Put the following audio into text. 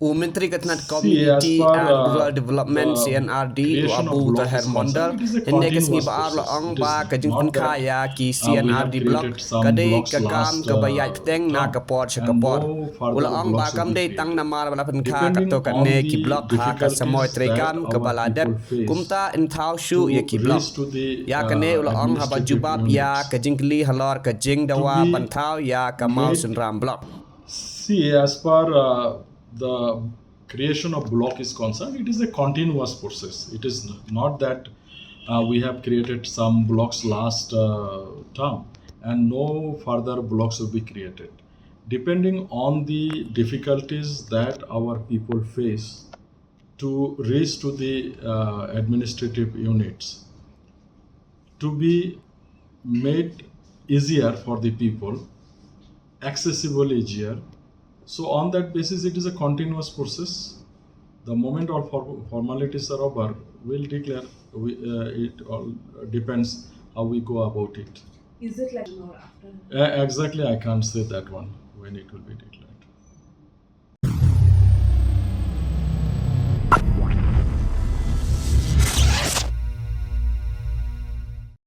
Menteri Kabinet See, as Community per and Rural Development the C&Rd creation of Abu block Tahir is concerned, Mondal it is a henne ke sngi continuous baar la process. ong It is ba ka jing not Pynkha that ya ki we have C&Rd block created some kadai blocks ka kam last ka ba Ïaibteng na ka term por cha ka and por no ula further ong ba blocks will kam be dei tang na created. mar bala Pynkha ka Depending to ka on ne ki the block ha ka samoy difficulties tre that kam ka our bala det people face kumta in thau shu ya to ki block reach to the ya ka ne ula ong ha ba administrative jubab ya ka units jingli halor ka jing to dawa be banthau ya ka mau sun made. ram block. See, as per the creation of block is concerned, it is a continuous process. It is not that we have created some blocks last term and no further blocks will be created. Depending on the difficulties that our people face to reach to the administrative units, to be made easier for the people, accessible easier. So on that basis, it is a continuous process. The moment all formalities are over, we'll declare. It all depends how we go about it. Is it like or after? Exactly, I can't say that one when it will be declared.